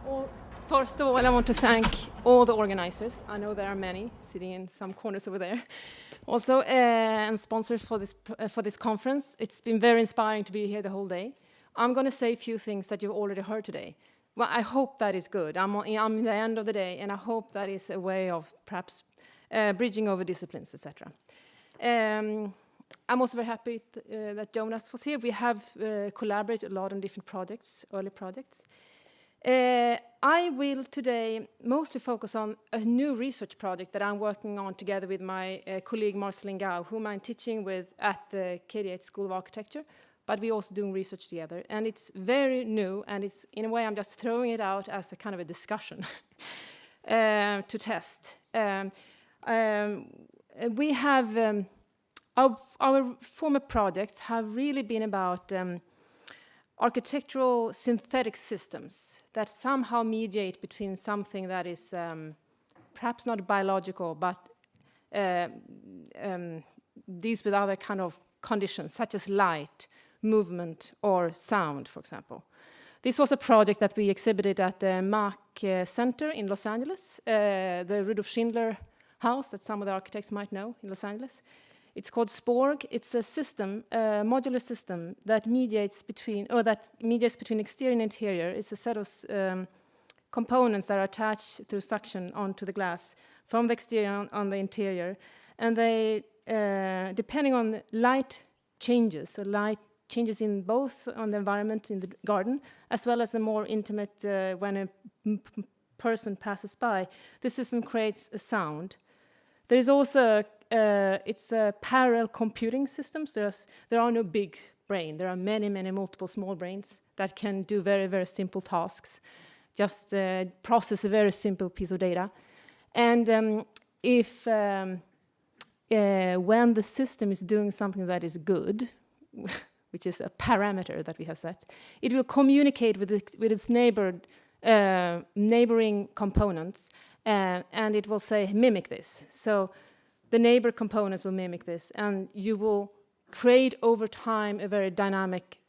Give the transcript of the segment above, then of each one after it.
Well, first of all, I want to thank all the organizers. I know there are many sitting in some corners over there. Also, and sponsors for this conference. It's been very inspiring to be here the whole day. I'm going to say a few things that you've already heard today. Well, I hope that is good. I'm in the end of the day, and I hope that is a way of perhaps bridging over disciplines, etc. I'm also very happy that Jonas was here. We have collaborated a lot on different projects, early projects. I will today mostly focus on a new research project that I'm working on together with my colleague Marceline Gau, whom I'm teaching with at the KDH School of Architecture, but we're also doing research together. And it's very new, and it's, in a way, I'm just throwing it out as a kind of a discussion to test. We have, our former projects have really been about architectural synthetic systems that somehow mediate between something that is perhaps not biological, but deals with other kind of conditions, such as light, movement, or sound, for example. This was a project that we exhibited at the MAC Center in Los Angeles, the Rudolf Schindler house that some of the architects might know in Los Angeles. It's called Sporg. It's a system, a modular system that mediates between exterior and interior. It's a set of components that are attached through suction onto the glass from the exterior on the interior, and they, depending on light changes, so light changes in both on the environment in the garden, as well as the more intimate when a person passes by, the system creates a sound. There is also it's a parallel computing systems. There are no big brain. There are many multiple small brains that can do very simple tasks, just process a very simple piece of data. And if when the system is doing something that is good, which is a parameter that we have set, it will communicate with its neighboring components, and it will say, mimic this. So the neighbor components will mimic this, and you will create over time a very dynamic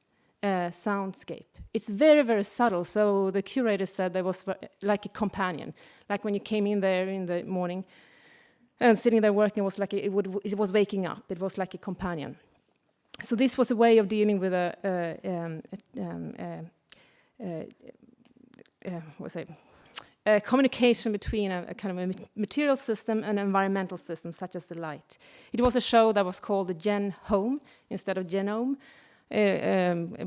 soundscape. It's very subtle, so the curator said there was like a companion, like when you came in there in the morning and sitting there working, it was like it was waking up. It was like a companion. So this was a way of dealing with a communication between a kind of a material system and an environmental system, such as the light. It was a show that was called the Genome instead of Genome,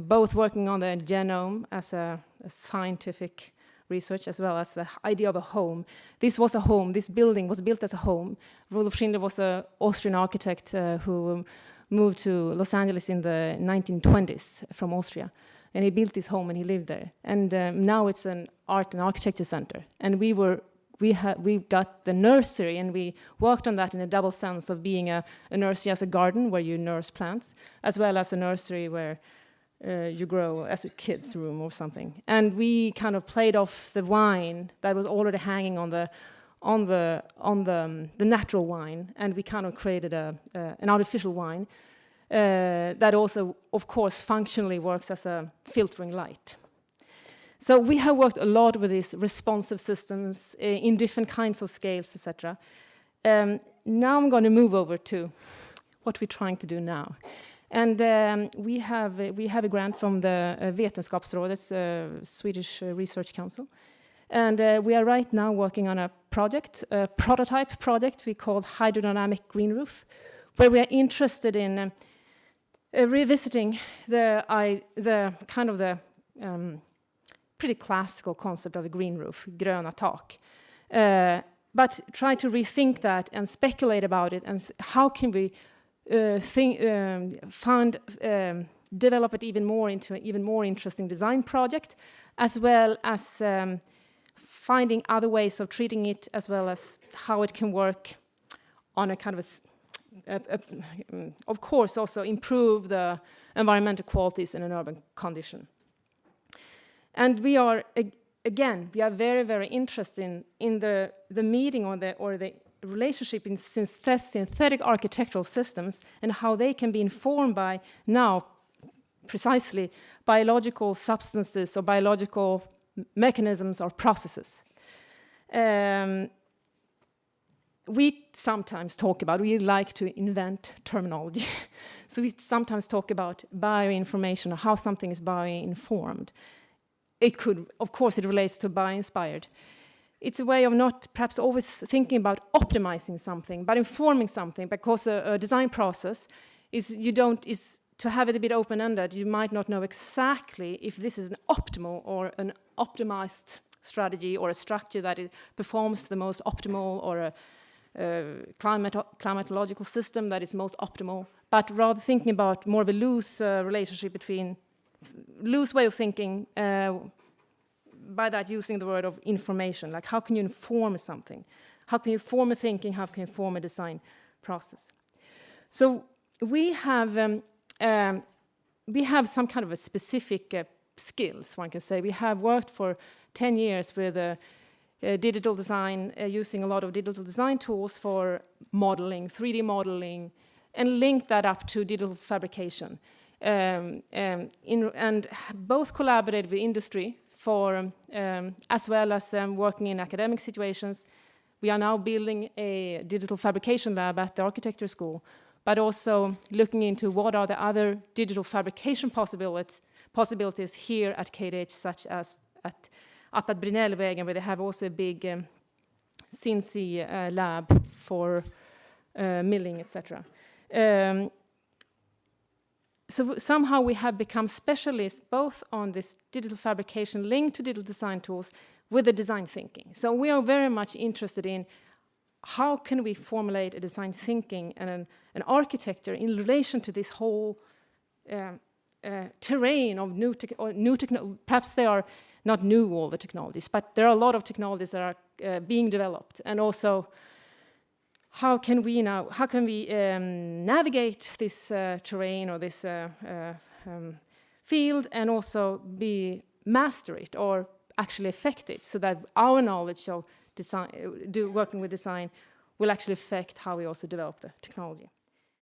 both working on the genome as a scientific research, as well as the idea of a home. This was a home. This building was built as a home. Rudolf Schindler was an Austrian architect who moved to Los Angeles in the 1920s from Austria. And he built this home and he lived there. And now it's an art and architecture center. And we got the nursery, and we worked on that in a double sense of being a nursery as a garden where you nurse plants, as well as a nursery where you grow as a kid's room or something. And we kind of played off the wine that was already hanging on the natural wine, and we kind of created an artificial wine that also, of course, functionally works as a filtering light. So we have worked a lot with these responsive systems in different kinds of scales, etc. Now I'm going to move over to what we're trying to do now. And we have a grant from the Vetenskapsrådets Swedish Research Council. And we are right now working on a project, a prototype project we call Hydrodynamic Green Roof, where we are interested in revisiting the pretty classical concept of a green roof, gröna tak, but try to rethink that and speculate about it, and how can we develop it even more into an even more interesting design project, as well as finding other ways of treating it, as well as how it can work on a kind of course, also improve the environmental qualities in an urban condition. And we are, again, we are very interested in the meeting or the relationship in synthetic architectural systems, and how they can be informed by now precisely biological substances or biological mechanisms or processes. We sometimes talk about, we like to invent terminology. So we sometimes talk about bioinformation or how something is bioinformed. It could, of course, it relates to bioinspired. It's a way of not perhaps always thinking about optimizing something, but informing something, because a design process is to have it a bit open-ended. You might not know exactly if this is an optimal or an optimized strategy or a structure that it performs the most optimal, or a climatological system that is most optimal, but rather thinking about more of a loose relationship between, loose way of thinking, by that using the word of information, like how can you inform something? How can you form a thinking? How can you form a design process? So we have some kind of a specific skills, one can say. We have worked for 10 years with digital design, using a lot of digital design tools for modeling, 3D modeling, and link that up to digital fabrication. And both collaborated with industry for, as well as working in academic situations. We are now building a digital fabrication lab at the architecture school, but also looking into what are the other digital fabrication possibilities here at KTH, such as up at Brinellvägen, where they have also a big CNC lab for milling, etc. So somehow we have become specialists both on this digital fabrication linked to digital design tools with the design thinking. So we are very much interested in how can we formulate a design thinking and an architecture in relation to this whole terrain of new technology. Perhaps they are not new, all the technologies, but there are a lot of technologies that are being developed. And also, how can we navigate this terrain or this field, and also master it or actually affect it, so that our knowledge of design, working with design, will actually affect how we also develop the technology.